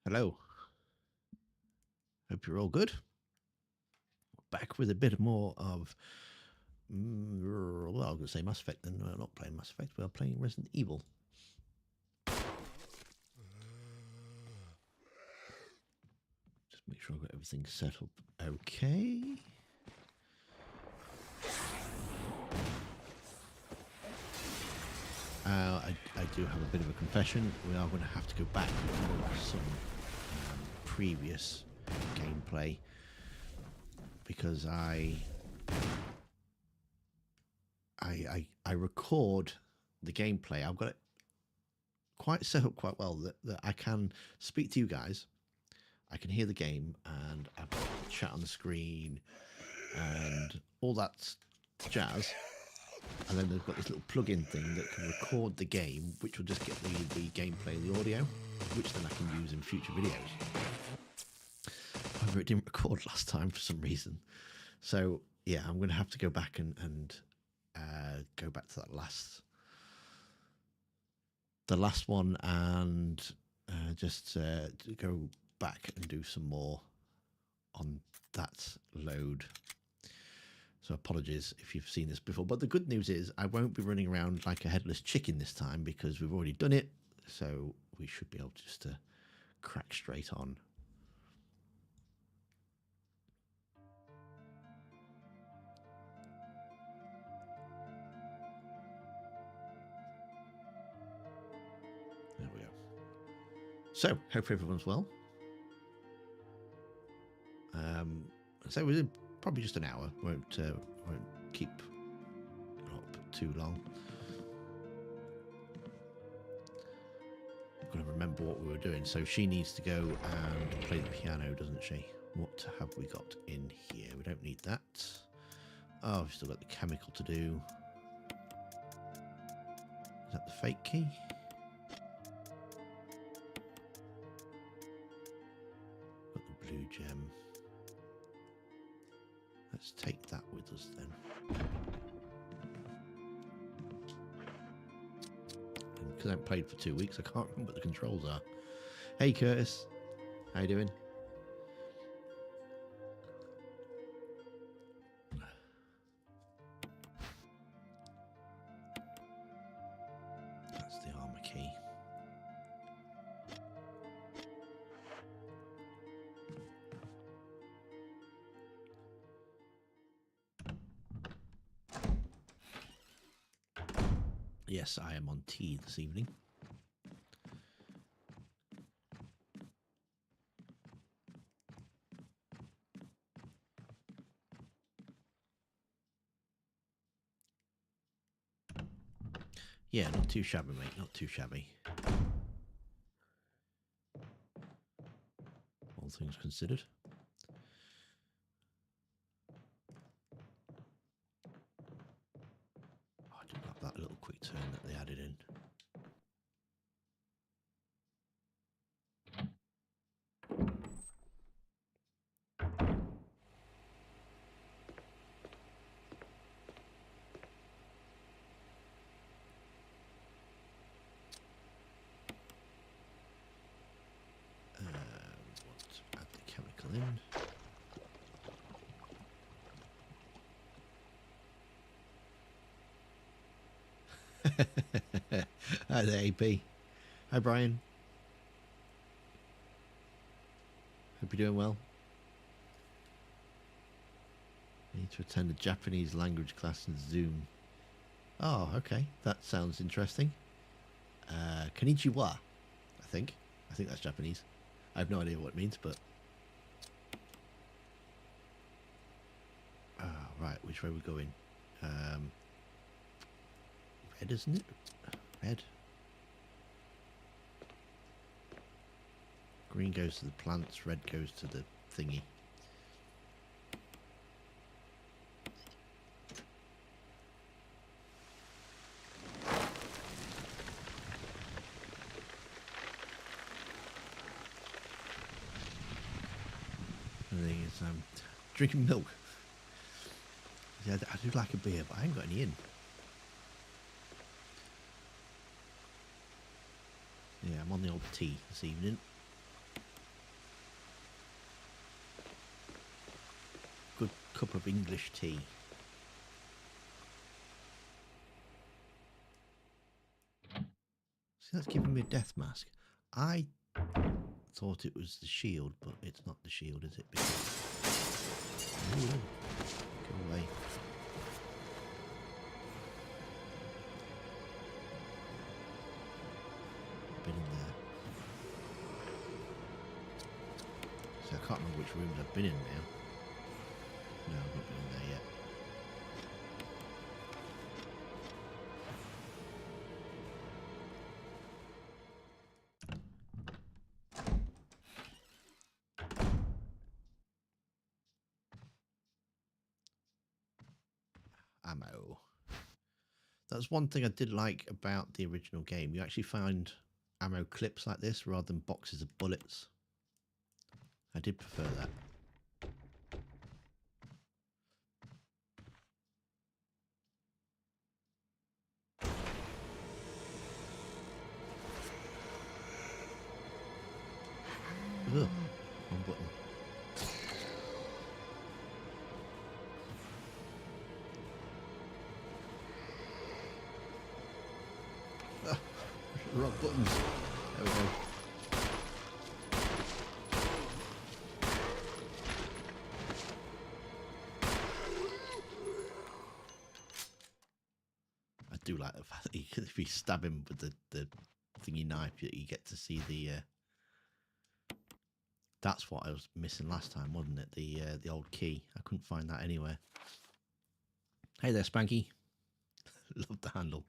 Hello. Hope you're all good. Back with a bit more of, well, I was going to say Mass Effect, then we're not playing Mass Effect, we are playing Resident Evil. Just make sure I've got everything set up okay. I do have a bit of a confession. We are going to have to go back to some previous gameplay because I record the gameplay. I've got it quite set up quite well that I can speak to you guys. I can hear the game and I've got the chat on the screen and all that jazz. And then they've got this little plug-in thing that can record the game, which will just get the gameplay, the audio, which then I can use in future videos. However, it didn't record last time for some reason. So yeah, I'm going to have to go back and go back to that the last one and just go back and do some more on that load. So apologies if you've seen this before, but the good news is I won't be running around like a headless chicken this time because we've already done it. So we should be able to just crack straight on. There we go. So hope everyone's well. So we're probably just an hour. Won't keep up too long. I've got to remember what we were doing. So she needs to go and play the piano, doesn't she? What have we got in here? We don't need that. Oh, we've still got the chemical to do. Is that the fake key? Got the blue gem. Let's take that with us then. Because I haven't played for 2 weeks, I can't remember what the controls are. Hey Curtis, how you doing? That's the armor key. Yes, I am on tea this evening. Yeah, not too shabby, mate. Not too shabby. All things considered. Oh, I didn't have that little quick turn that they added in. Add the chemical in. Hi there, AP. Hi, Brian. Hope you're doing well. I need to attend a Japanese language class in Zoom. Oh, okay. That sounds interesting. Konnichiwa, I think. I think that's Japanese. I have no idea what it means, but... right, which way we're going? Red, isn't it? Red. Green goes to the plants, red goes to the thingy. The thing is, drinking milk. Yeah, I do like a beer, but I ain't got any in. Yeah, I'm on the old tea this evening. good cup of English tea. See, that's giving me a death mask. I thought it was the shield, but it's not the shield, is it? Ooh, go away. Been in there. So I can't remember which rooms I've been in now. No, I've not been in there yet. Ammo. That's one thing I did like about the original game. You actually find ammo clips like this rather than boxes of bullets. I did prefer that. Ugh, one button. Ah, wrong buttons. There we go. I do like the fact that if you stab him with the thingy knife, you get to see the. That's what I was missing last time, wasn't it? The old key. I couldn't find that anywhere. Hey there, Spanky. Love the handle.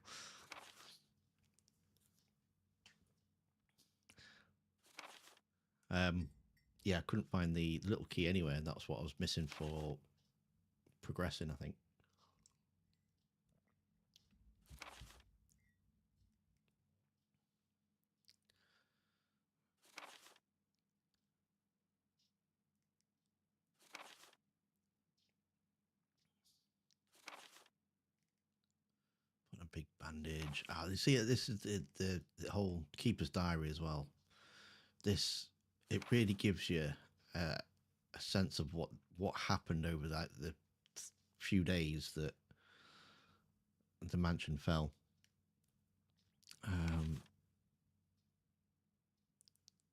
Yeah, I couldn't find the little key anywhere, and that's what I was missing for progressing, I think. Put a big bandage. Ah, you see, this is the whole Keeper's Diary as well. This, it really gives you a sense of what happened over the few days that the mansion fell. I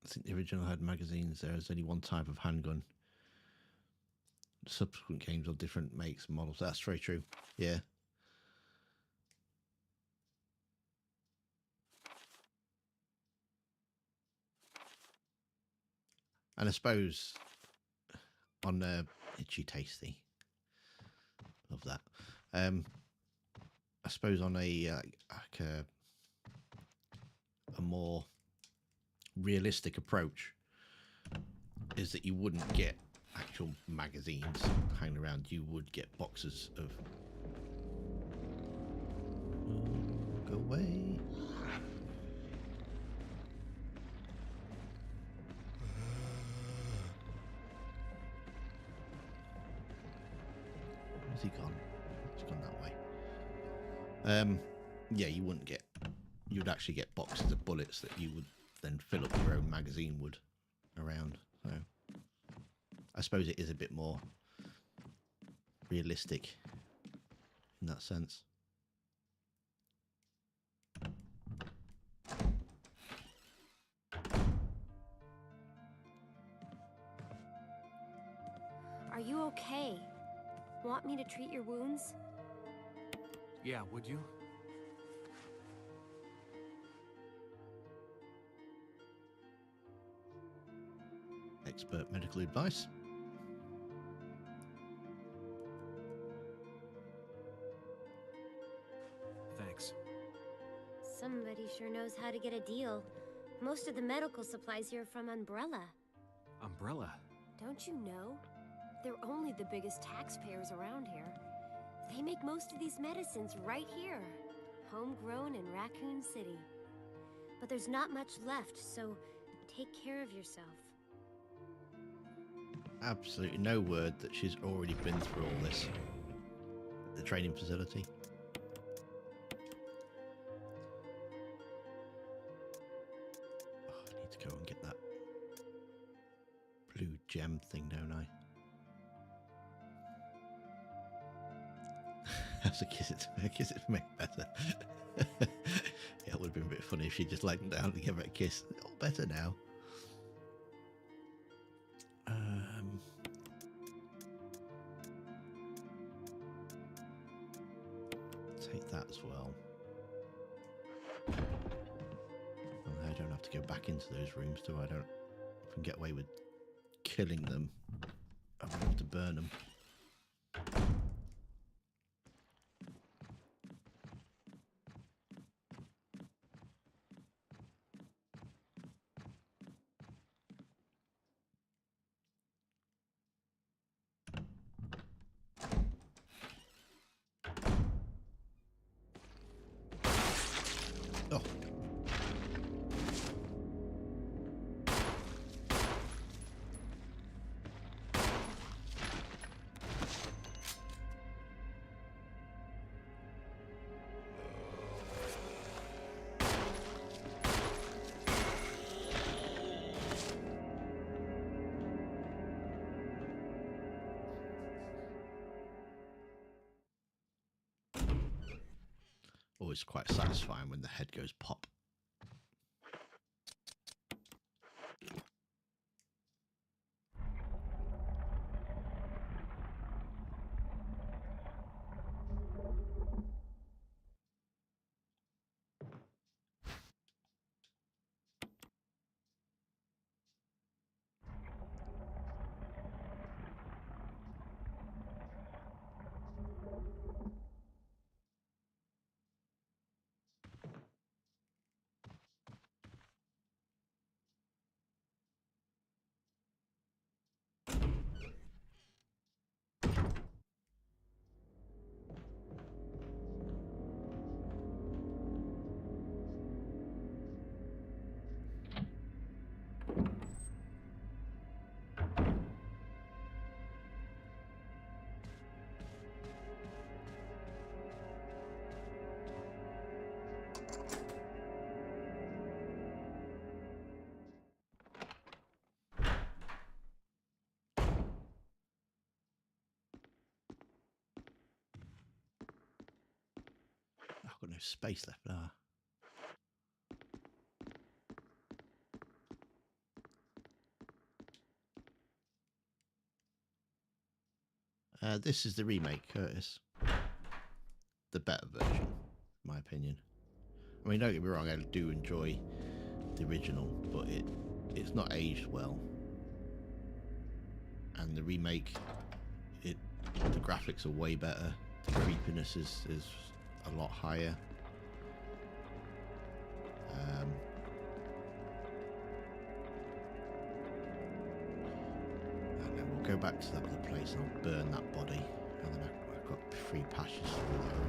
think the original had magazines. There's only one type of handgun. Subsequent games are different makes and models. That's very true. Yeah. And I suppose on Itchy Tasty, love that. I suppose on a more realistic approach is that you wouldn't get actual magazines hanging around. You would get boxes of. Go away. Where's he gone? He's gone that way. Yeah, you wouldn't get. You'd actually get boxes of bullets that you would then fill up your own magazine would around. So I suppose it is a bit more realistic in that sense. Are you okay? Want me to treat your wounds? Yeah, would you? Expert medical advice. Thanks. Somebody sure knows how to get a deal. Most of the medical supplies here are from Umbrella. Umbrella? Don't you know? They're only the biggest taxpayers around here. They make most of these medicines right here. Homegrown in Raccoon City. But there's not much left, so take care of yourself. Absolutely no word that she's already been through all this. The training facility. Oh, I need to go and get that blue gem thing, don't I? That's a kiss it to make it better. Yeah, it would have been a bit funny if she just laid him down and gave her a kiss. All better now. Take that as well. Well, I don't have to go back into those rooms, do I? I can get away with killing them. I won't have to burn them. Oh. Always quite satisfying when the head goes pop. I've got no space left now. This is the remake, Curtis. The better version, in my opinion. I mean, don't get me wrong, I do enjoy the original, but it's not aged well. And the remake, the graphics are way better. The creepiness is a lot higher. And then we'll go back to that other place and I'll burn that body. And then I've got 3 patches through there.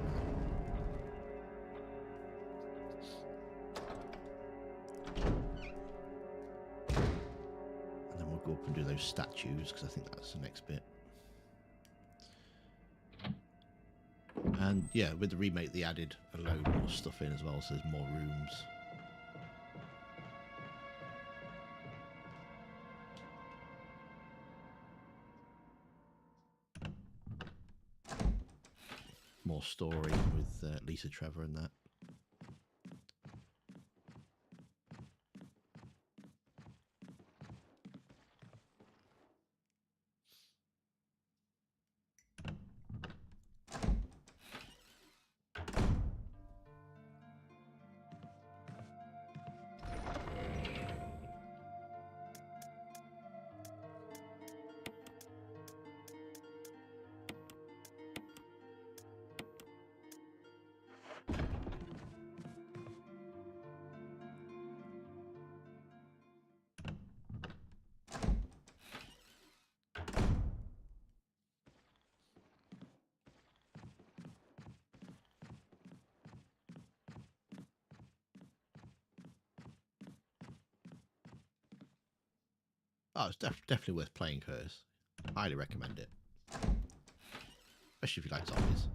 And then we'll go up and do those statues, because I think that's the next bit. And yeah, with the remake, they added a load more stuff in as well, so there's more rooms. More story with Lisa Trevor and that. Oh, it's definitely worth playing, Curtis. Highly recommend it. Especially if you like zombies.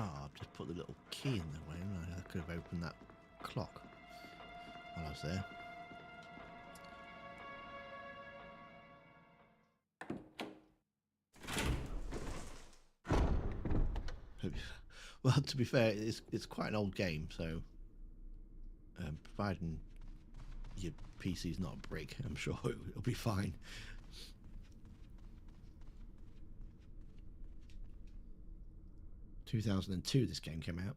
Oh, I've just put the little key in the way, and I could have opened that clock while I was there. Well, to be fair, it's quite an old game, so providing your PC's not a brick, I'm sure it'll be fine. ...2002 this game came out.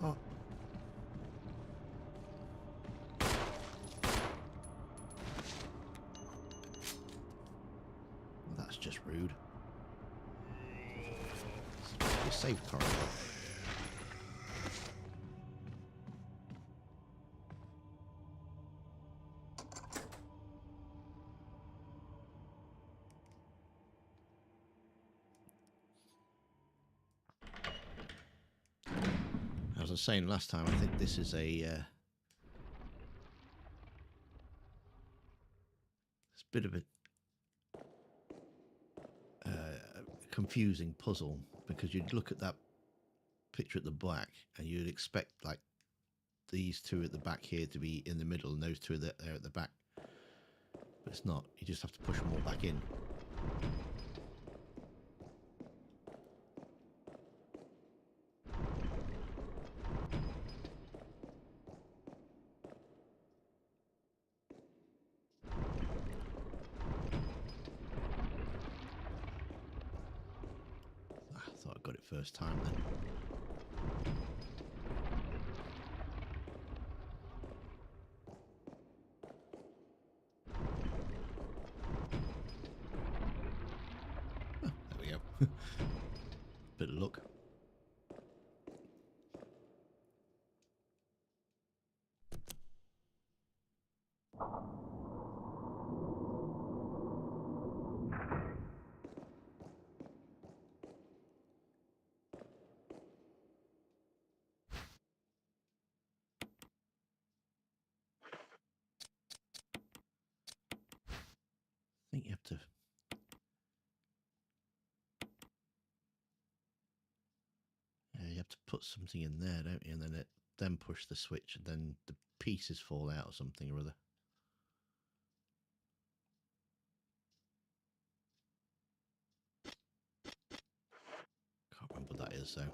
Oh. Well, that's just rude. It's a safe corridor. As I was saying last time, I think this is a it's a bit of a confusing puzzle, because you'd look at that picture at the back and you'd expect like these two at the back here to be in the middle and those two are there at the back, but it's not. You just have to push them all back in. I thought I got it first time then. Oh, there we go. Bit of luck. I think you have to you have to put something in there, don't you? And then push the switch, and then the pieces fall out or something or other. Can't remember what that is though.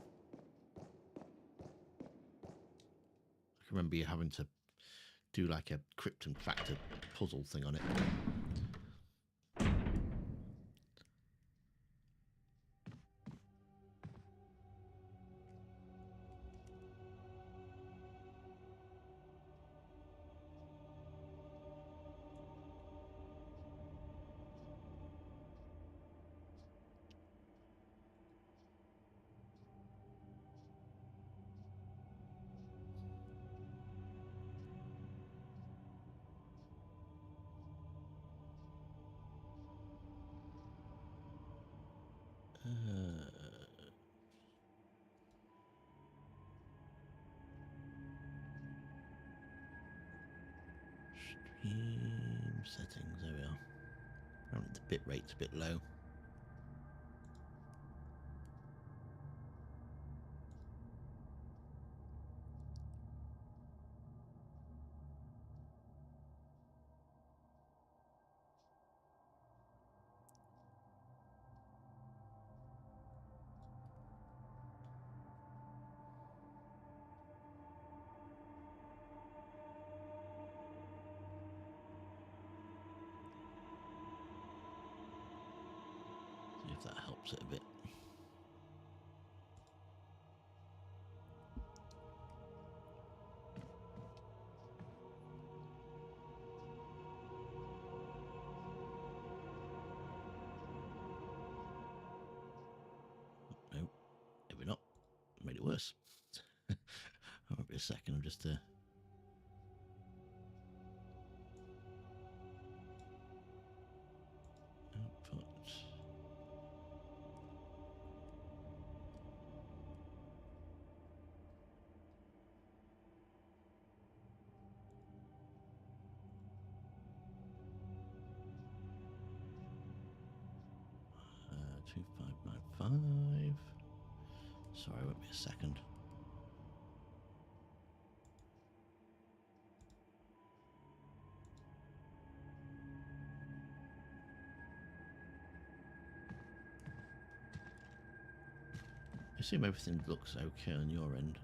I can remember you having to do like a Krypton factor puzzle thing on it. Stream settings, there we are. Apparently the bit rate's a bit low. See if that helps it a bit. No, maybe not. Made it worse. I won't be a second. I'm just output. Sorry, won't be a second. I assume everything looks okay on your end.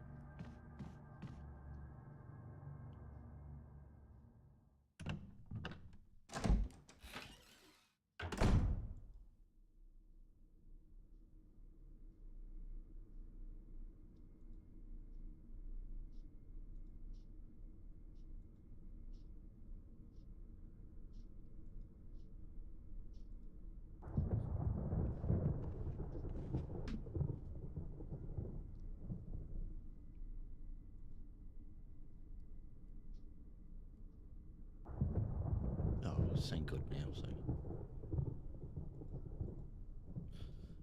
Saying good now, so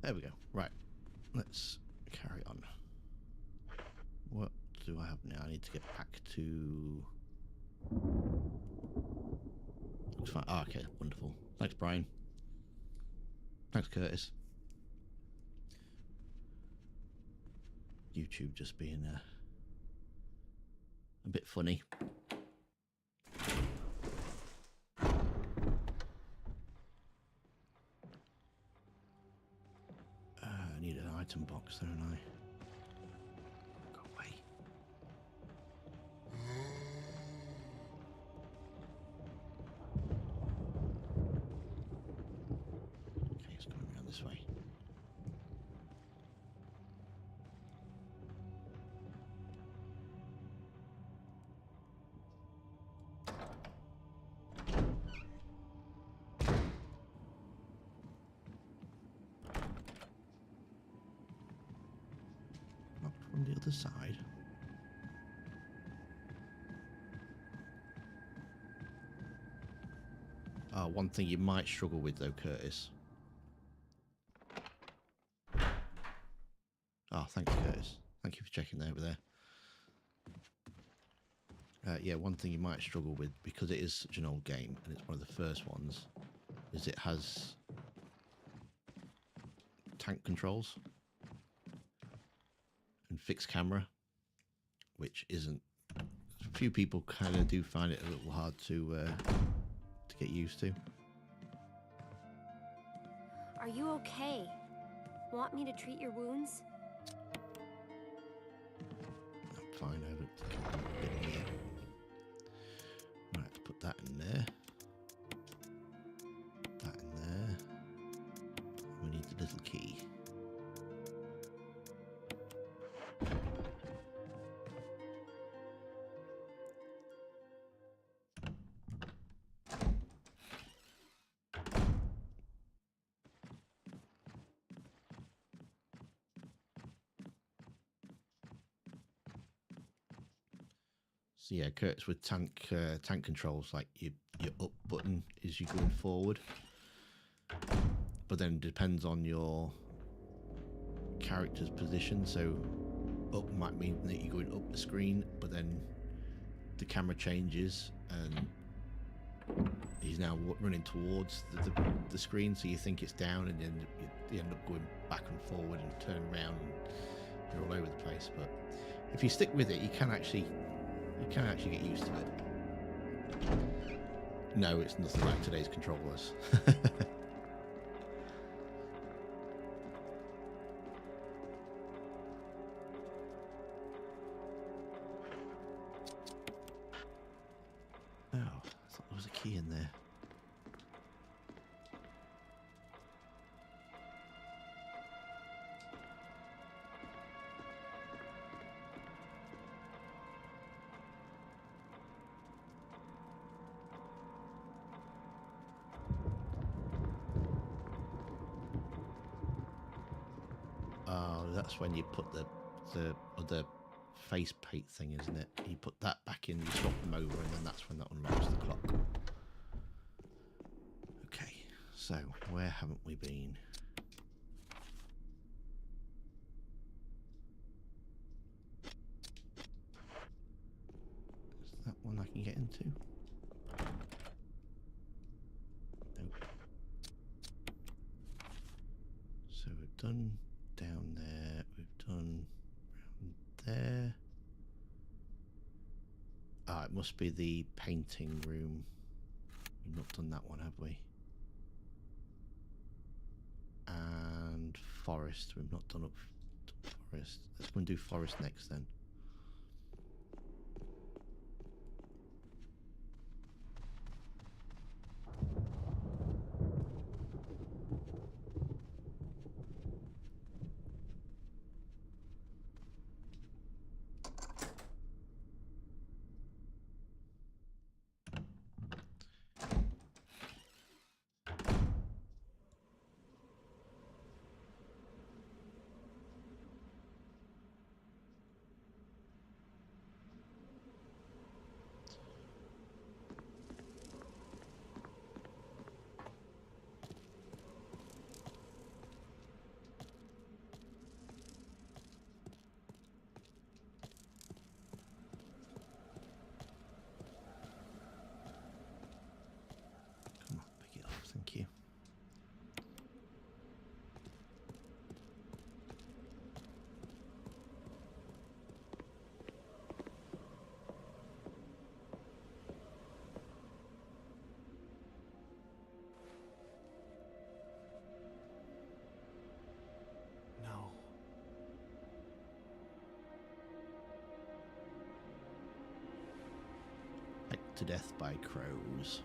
there we go. Right, let's carry on. What do I have now? I need to get back to. Looks fine. Oh, okay, wonderful. Thanks, Brian. Thanks, Curtis. YouTube just being a bit funny. I need an item box, don't I? Go away. Okay, it's coming around this way. From the other side. One thing you might struggle with though, Curtis. Oh, thanks, Curtis. Thank you for checking over there. Yeah, one thing you might struggle with, because it is such an old game and it's one of the first ones, is it has tank controls and fixed camera, which isn't. A few people kind of do find it a little hard to get used to. Are you okay? Want me to treat your wounds? I'm fine. I don't think I'm a bit here. Right, let's put that in there. That in there. We need the little key. So yeah, Curtis, with tank controls, like your up button is you going forward, but then it depends on your character's position. So up might mean that you're going up the screen, but then the camera changes and he's now running towards the screen, so you think it's down, and then you end up going back and forward and turn around, and you're all over the place. But if you stick with it, you can actually get used to it. No, it's nothing like today's controllers. Oh, I thought there was a key in there. That's when you put the other face paint thing, isn't it? You put that back in, you swap them over, and then that's when that unlocks the clock. Okay, so where haven't we been? Is that one I can get into? Nope. So we've done down there. We've done around there. Ah, it must be the painting room. We've not done that one, have we? And forest. We've not done up forest. Let's go and do forest next then. Come on, pick it up, thank you. No. Pecked to death by crows.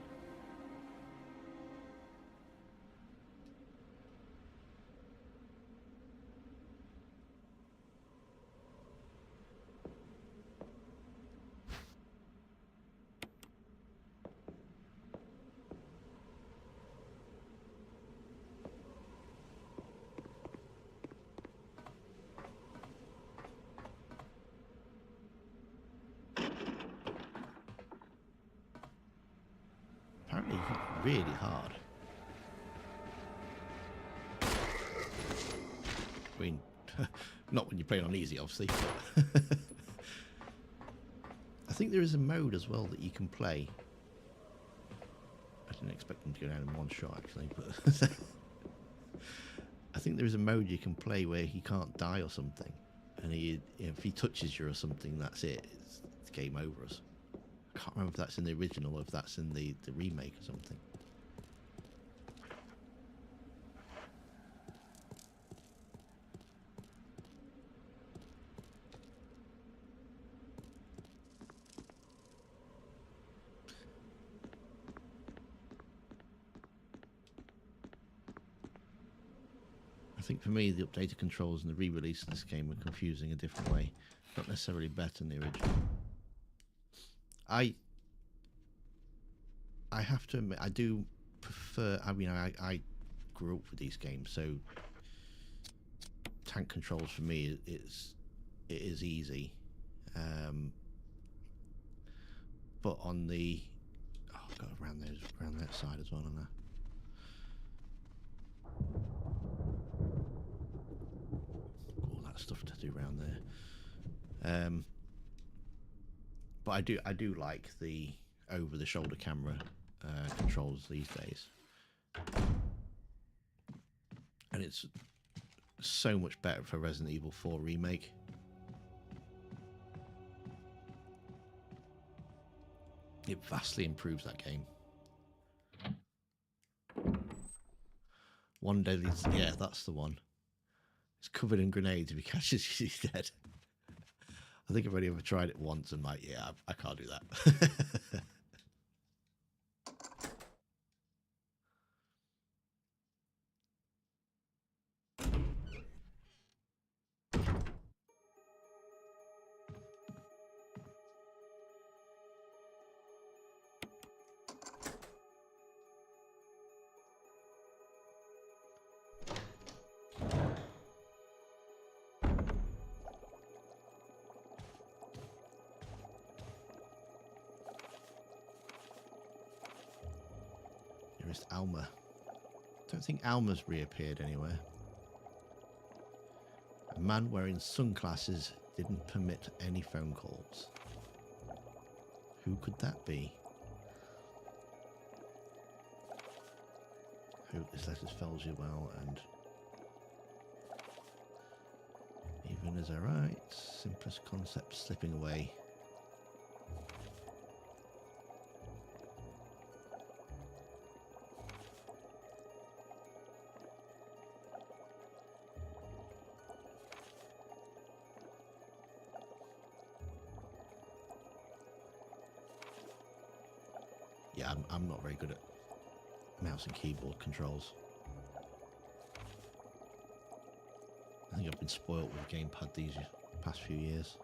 Apparently really hard. I mean, not when you're playing on easy, obviously. But I think there is a mode as well that you can play. I didn't expect them to go down in one shot, actually, but I think there is a mode you can play where he can't die or something, and if he touches you or something, that's it. It's game over. I can't remember if that's in the original or if that's in the remake or something. I think for me, the updated controls and the re-release of this game were confusing a different way, not necessarily better than the original. I have to admit, I do prefer. I mean, I grew up with these games, so tank controls for me it is easy. But on the I've got around that side as well, and all that stuff to do around there. But I do like the over-the-shoulder camera controls these days, and it's so much better for Resident Evil 4 remake. It vastly improves that game. One day, yeah, that's the one. It's covered in grenades. If he catches you, he's dead. I think I've only ever tried it once, and like, yeah, I can't do that. Nearest Alma. Don't think Alma's reappeared anywhere. A man wearing sunglasses didn't permit any phone calls. Who could that be? Hope this letter spells you well, and is alright. Simplest concept slipping away. Yeah, I'm not very good at mouse and keyboard controls. I think I've been spoilt with a gamepad these past few years.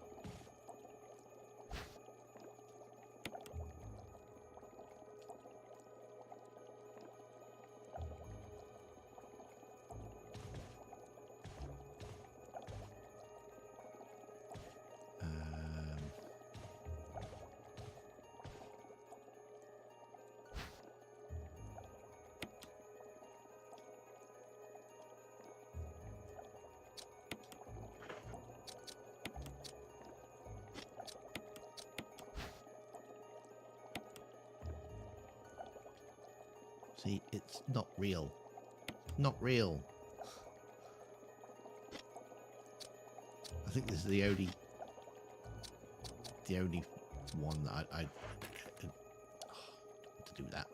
See, it's not real. Not real. I think this is the only one that I to do that.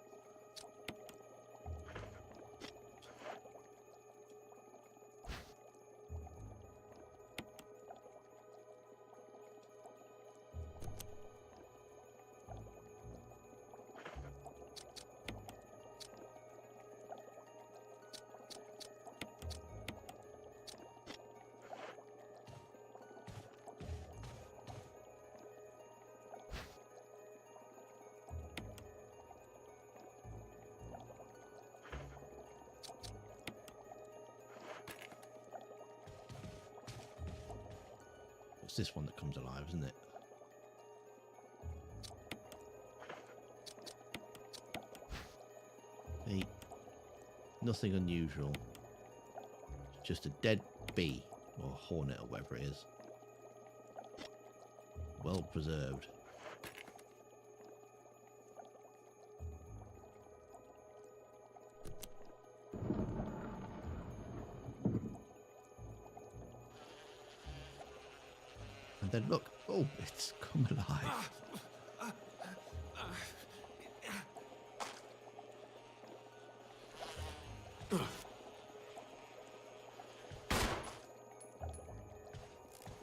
It's this one that comes alive, isn't it? Hey, nothing unusual. Just a dead bee or hornet or whatever it is. Well preserved. And then look, oh, it's come alive.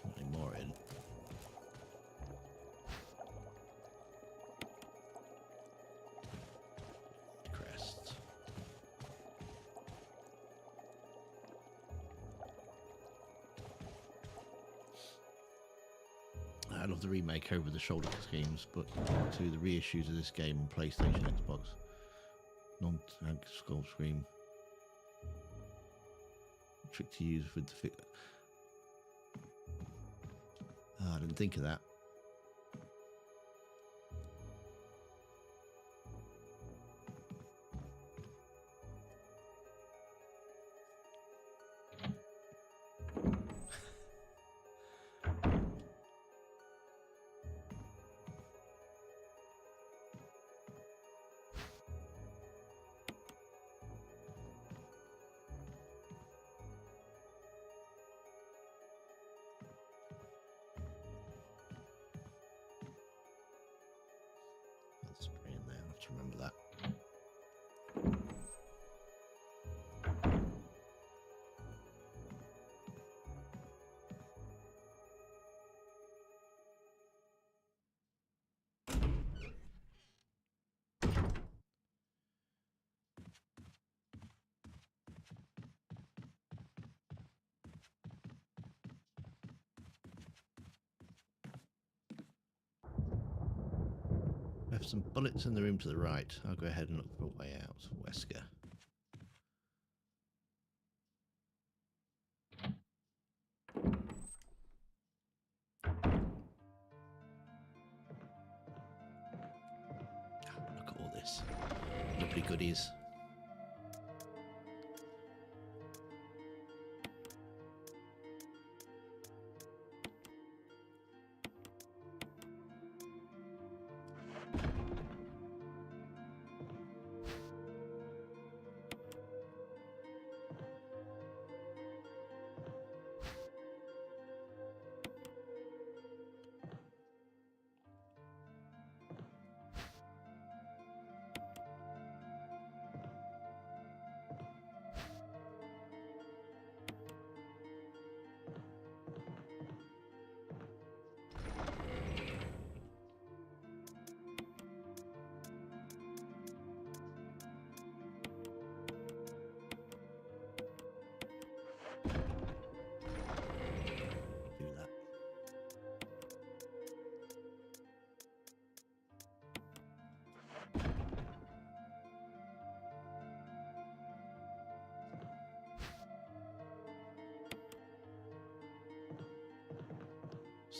Nothing more in. Crests. I love the remake over the shoulder schemes, but to the reissues of this game on PlayStation, Xbox, non-tank skull screen. Trick to use with the I didn't think of that. Spray in there, I have to remember that. Left some bullets in the room to the right. I'll go ahead and look for a way out. Wesker. Look at all this. Lovely goodies.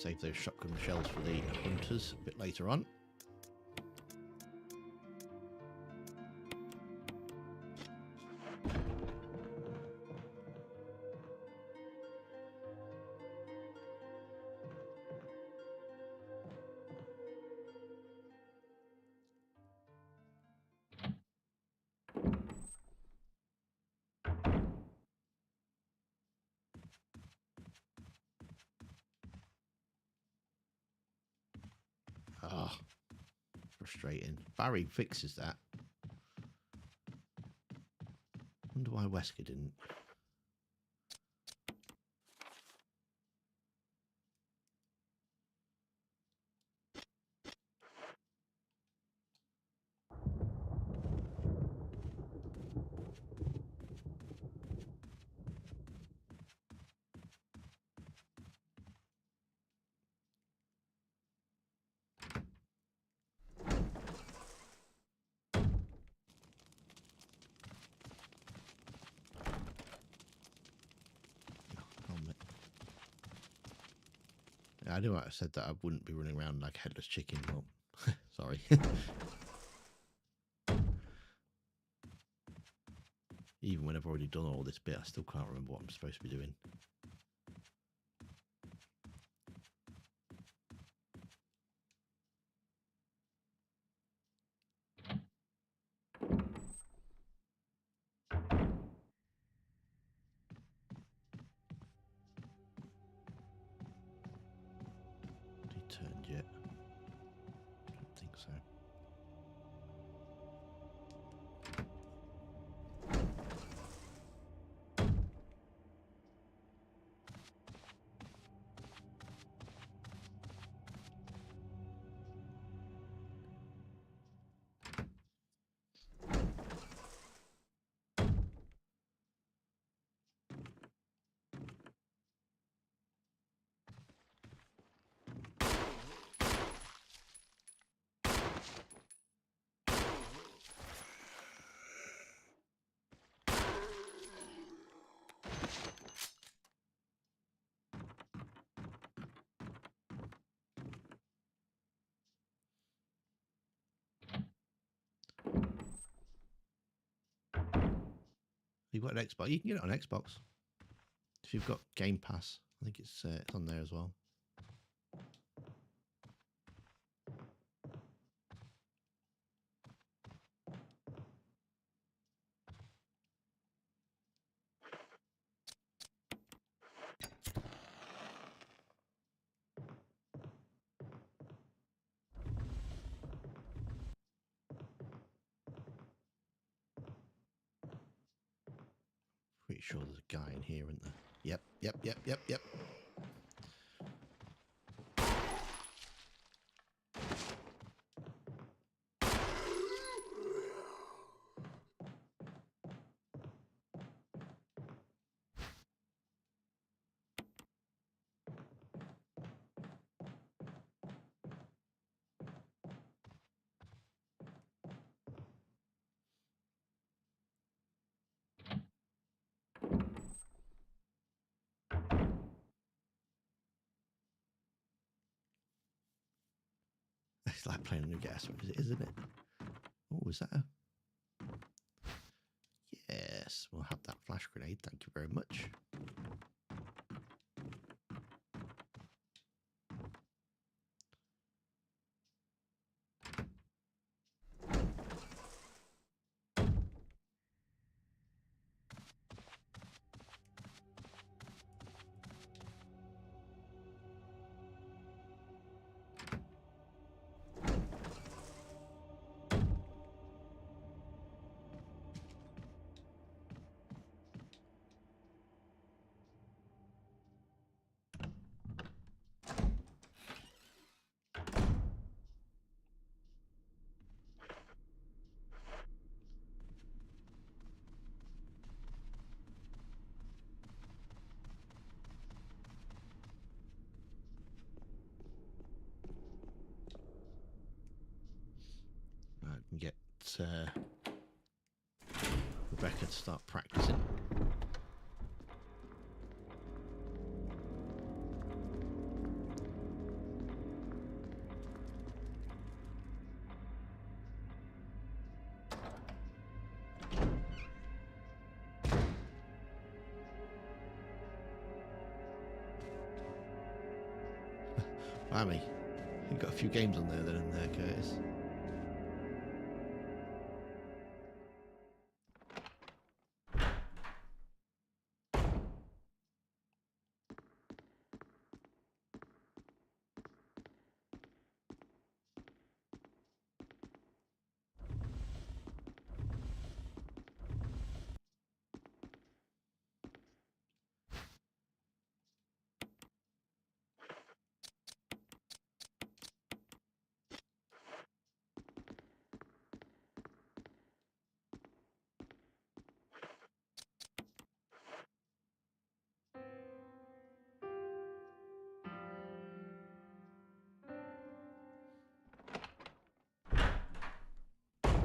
Save those shotgun shells for the hunters a bit later on. Oh, frustrating. Barry fixes that. Wonder why Wesker didn't. I knew I said that I wouldn't be running around like a headless chicken. Well, sorry. Even when I've already done all this bit, I still can't remember what I'm supposed to be doing. Turned yet? Don't think so. You've got an Xbox. You can get it on Xbox if you've got Game Pass. I think it's on there as well. Pretty sure there's a guy in here, isn't there? Yep. It's like playing on a gas, isn't it? Oh, is that a... Yes, we'll have that flash grenade. Thank you very much. I can get Rebecca to start practicing. Blimey. You've got a few games on there then in there, Curtis.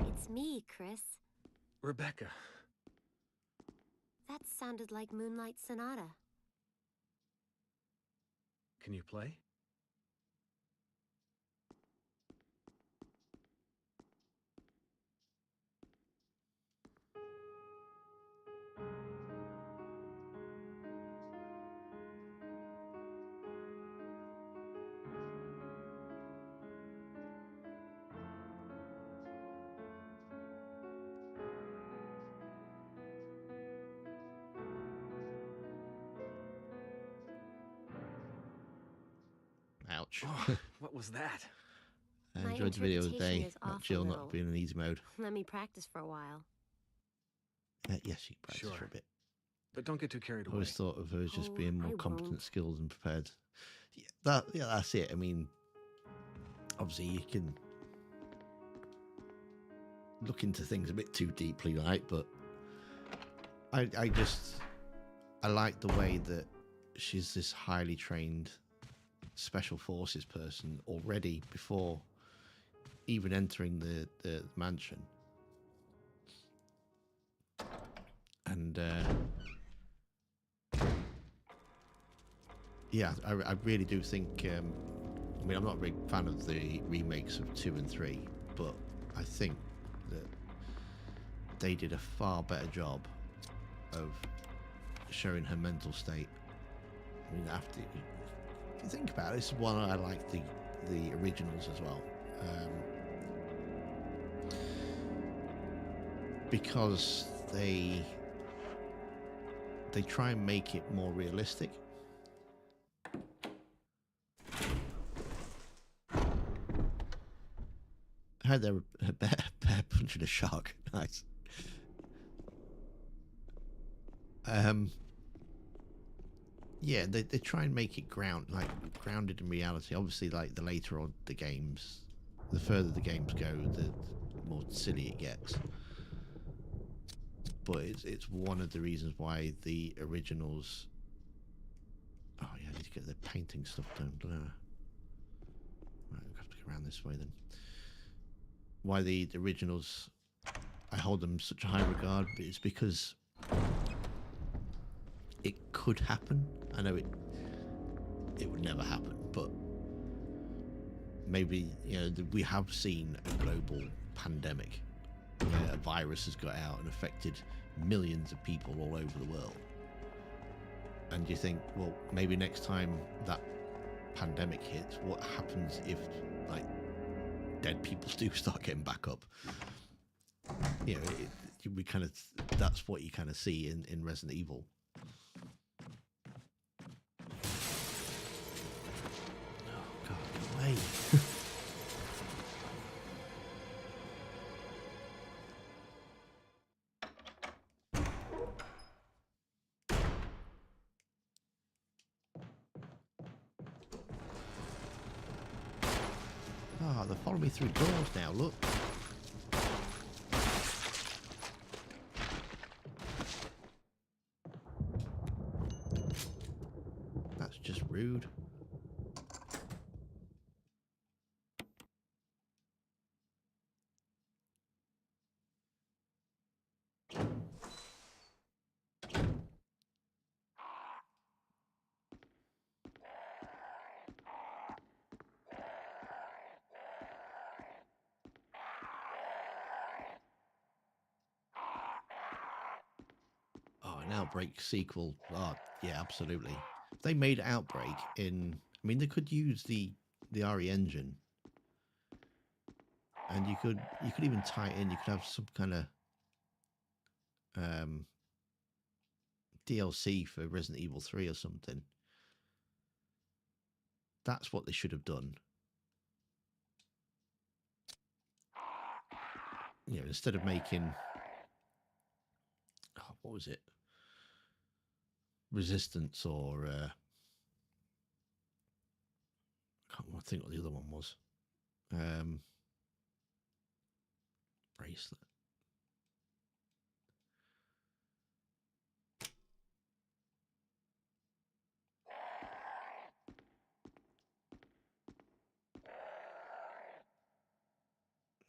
It's me, Chris. Rebecca. That sounded like Moonlight Sonata. Can you play? Ouch. Oh, what was that? I My enjoyed the video of the interpretation day. is Not off a Jill little. not being in easy mode. Let me practice for a while. Yes, you can practice for Sure. a bit. But don't get too carried I away. always thought of her as just Oh, being more I competent, won't. skilled, and prepared. Yeah, that's it. I mean, obviously you can look into things a bit too deeply, right? But I like the way that she's this highly trained special forces person already before even entering the mansion. And yeah, I really do think. I mean, I'm not a big fan of the remakes of 2 and 3, but I think that they did a far better job of showing her mental state. I mean, if you think about it, this is one I like the originals as well, because they try and make it more realistic. I heard there a bear punching a shark. Nice. Yeah, they try and make it grounded in reality. Obviously, like the later on the games, the further the games go, the more silly it gets. But it's one of the reasons why the originals. Oh yeah, I need to get the painting stuff done. Don't I? Right, we'll have to go around this way then. Why the originals, I hold them such a high regard, but it's because it could happen. I know it would never happen, but maybe, you know, we have seen a global pandemic where a virus has got out and affected millions of people all over the world. And you think, well, maybe next time that pandemic hits, what happens if, like, dead people do start getting back up? You know, we kind of, that's what you kind of see in Resident Evil. Oh God, get away! Ah, they follow me through doors now. Look. That's just rude. Oh, an Outbreak sequel. Oh, yeah, absolutely. If they made Outbreak in I mean, they could use the RE engine, and you could even tie it in. You could have some kind of DLC for Resident Evil 3 or something. That's what they should have done. You know, instead of making, what was it? Resistance, or I can't think what the other one was. Bracelet.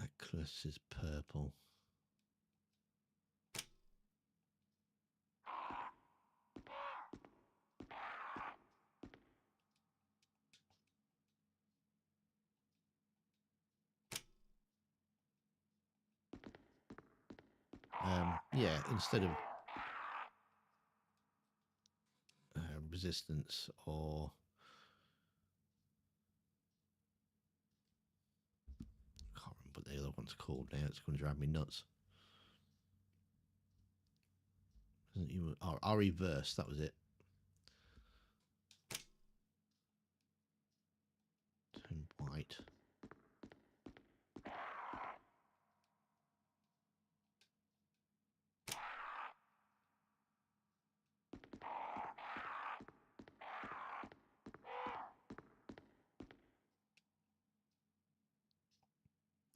Necklace is purple. Yeah, instead of resistance, or I can't remember what the other one's called now. It's going to drive me nuts. Isn't even reverse? That was it. Turn white.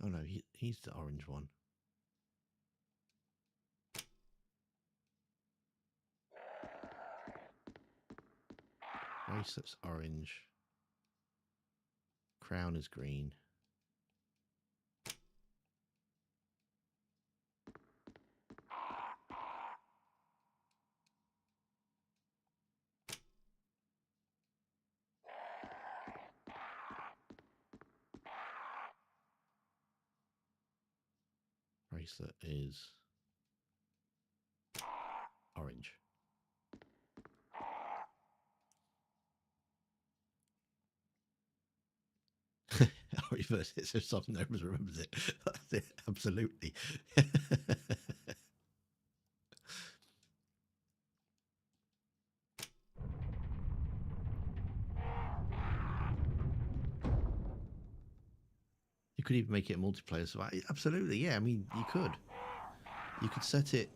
Oh no, he's the orange one. Bracelet's orange. Crown is green. Bracelet is orange. Reverse it so soft nobody remembers it. That's it, absolutely. You could even make it a multiplayer survival. Absolutely, yeah. I mean, you could. You could set it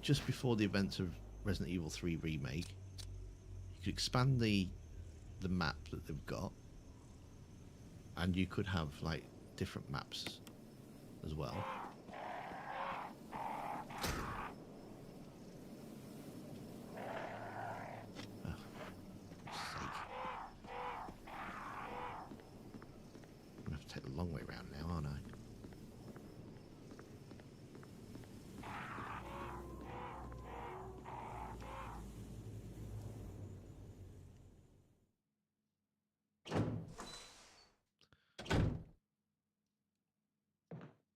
just before the events of Resident Evil 3 Remake. You could expand the map that they've got, and you could have like different maps as well. I'm gonna have to take the long way round now, aren't I?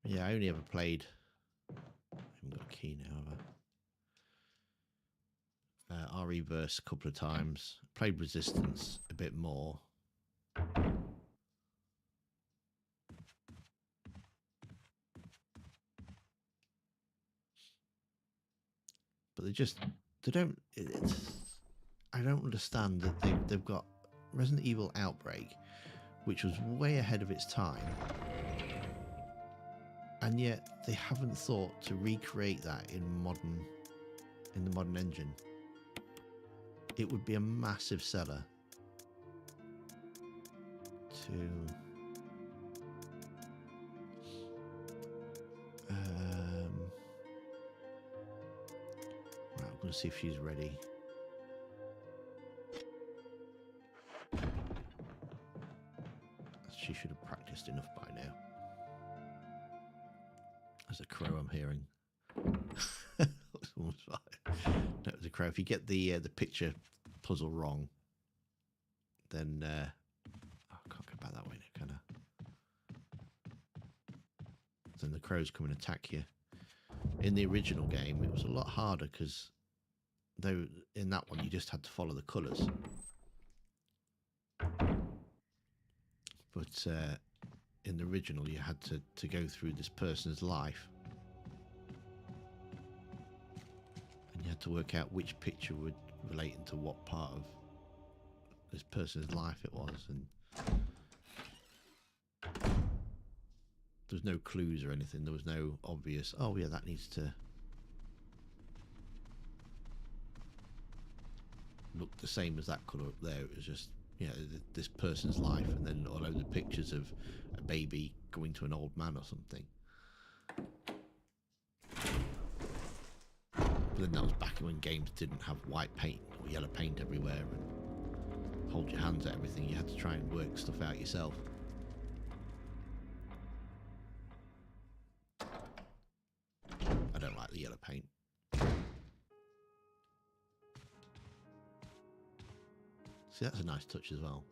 Yeah, I only ever played. I haven't got a key now, have I? RE-verse a couple of times. Played Resistance a bit more. But they don't. I don't understand that they've got Resident Evil Outbreak, which was way ahead of its time, and yet they haven't thought to recreate that in the modern engine. It would be a massive seller to right, I'm going to see if she's ready. She should have practiced enough by now. There's a crow I'm hearing. No, it was a crow. If you get the picture puzzle wrong, then I can't go back that way now, can I? Then the crows come and attack you. In the original game, it was a lot harder because in that one you just had to follow the colours. but in the original you had to go through this person's life, and you had to work out which picture would relate into what part of this person's life it was, and there was no clues or anything. There was no obvious, oh yeah, that needs to look the same as that colour up there. It was just, you know, this person's life, and then a load of pictures of a baby going to an old man or something. But then that was back when games didn't have white paint or yellow paint everywhere and hold your hands at everything. You had to try and work stuff out yourself. I don't like the yellow paint. See, that's a nice touch as well.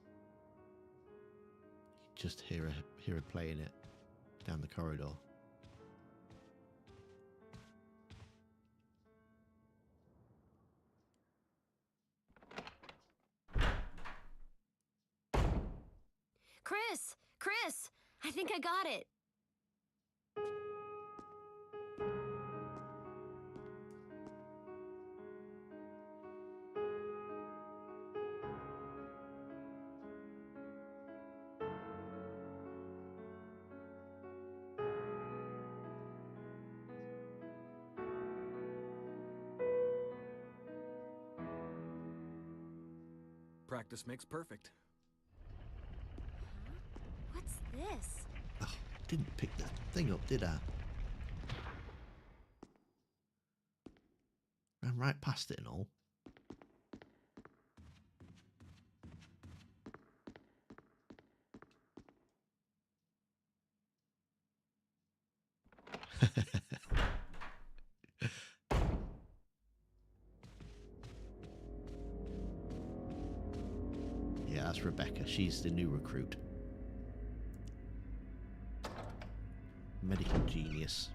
You can just hear her playing it down the corridor. Chris, I think I got it. Practice makes perfect. What's this? Oh, didn't pick the thing up, did I? Ran right past it and all. Yeah, that's Rebecca. She's the new recruit. Medical genius.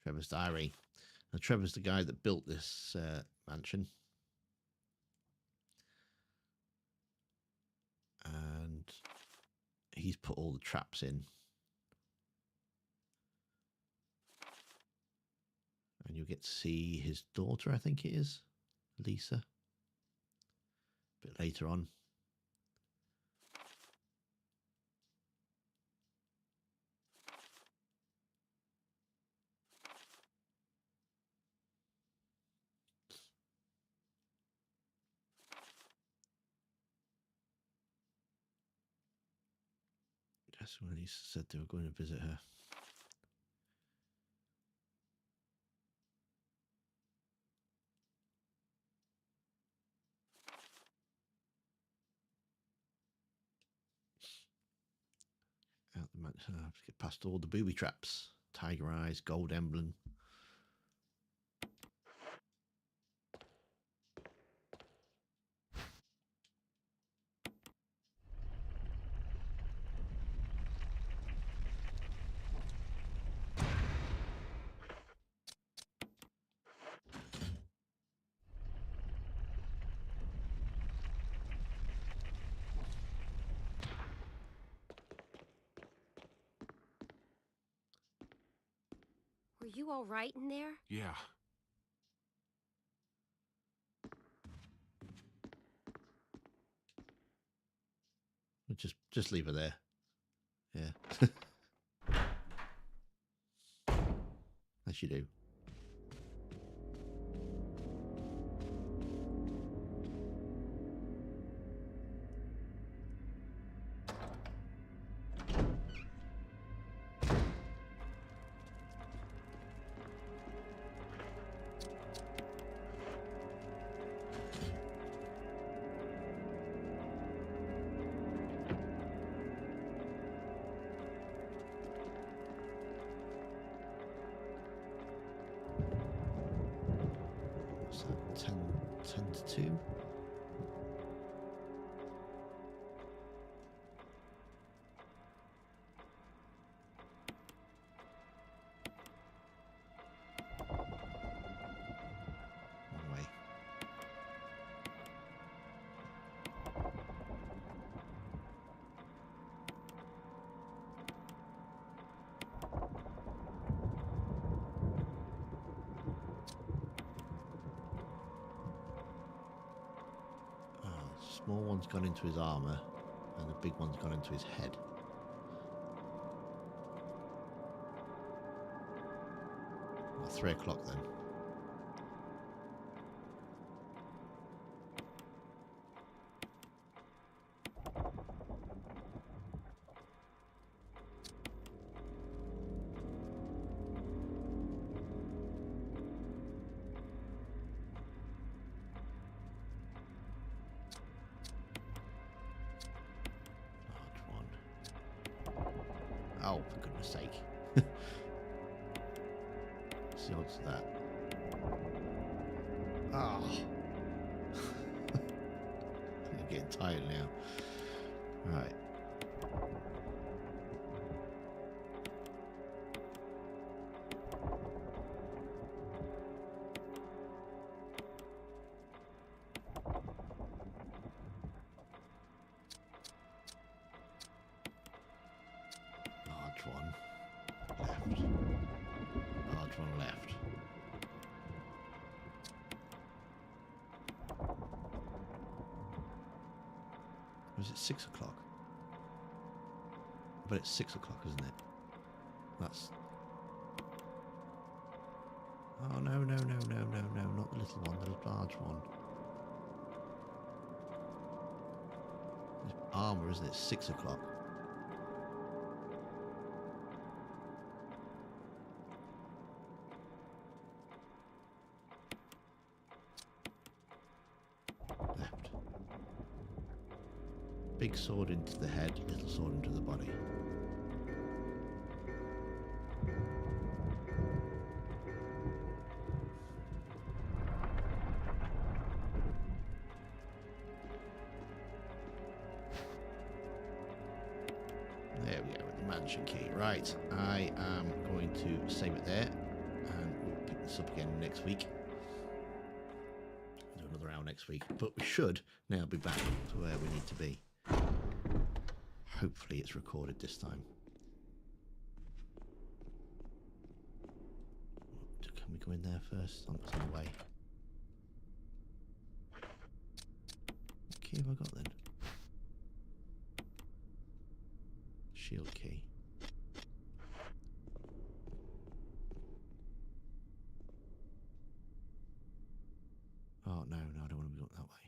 Trevor's diary. Now, Trevor's the guy that built this mansion. And he's put all the traps in. And you'll get to see his daughter, I think it is, Lisa, a bit later on. That's when he said they were going to visit her. Out the mansion, I have to get past all the booby traps. Tiger eyes, gold emblem. Were you all right in there? Yeah. Just leave her there. Yeah. As you do. 2. One way. Small one's gone into his armor, and the big one's gone into his head. Well, 3 o'clock then. Oh, for goodness sake. What's the odds of that? Oh. I'm getting tired now. Right. Large one left. Large one left. Was it 6 o'clock? But it's 6 o'clock, isn't it? That's. Oh no, no, no, no, no, no, not the little one, the large one. It's armor, isn't it? 6 o'clock. Left. Big sword into the head, little sword into the body. There we go, with the mansion key. Right, I am going to save it there, and we'll pick this up again next week. Do another hour next week, but we should now be back to where we need to be. Hopefully it's recorded this time. Can we go in there first? It's on the way. What key have I got then? Shield key. Oh no, no, I don't want to be going that way.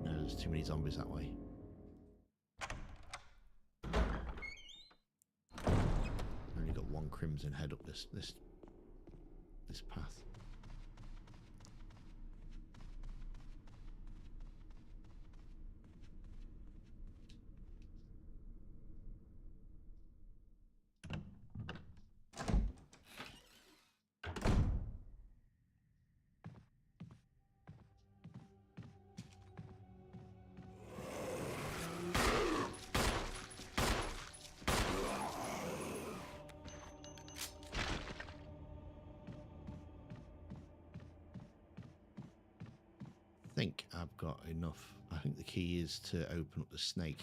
No, there's too many zombies that way. Only got one crimson head up this path. I think I've got enough. I think the key is to open up the snake.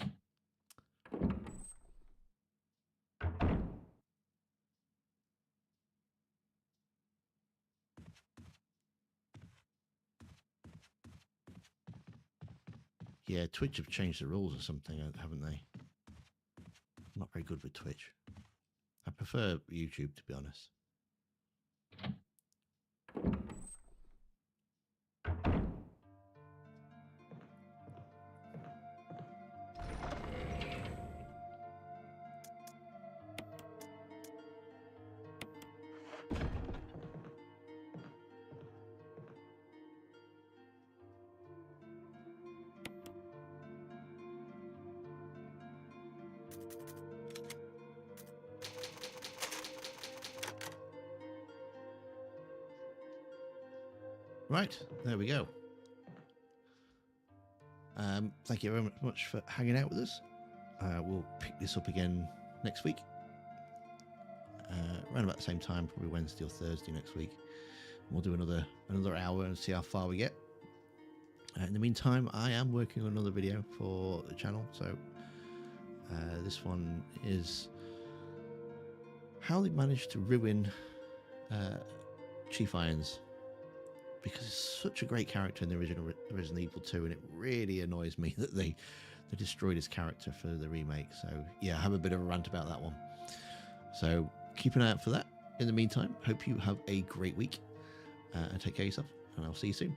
Yeah, Twitch have changed the rules or something, haven't they? I'm not very good with Twitch. I prefer YouTube, to be honest. Right, there we go. Thank you very much for hanging out with us. We'll pick this up again next week. Around about the same time, probably Wednesday or Thursday next week. We'll do another hour and see how far we get. In the meantime, I am working on another video for the channel. So this one is how they managed to ruin Chief Irons, because it's such a great character in the original Resident Evil 2, and it really annoys me that they destroyed his character for the remake. So yeah, I have a bit of a rant about that one. So keep an eye out for that. In the meantime, hope you have a great week and take care of yourself, and I'll see you soon.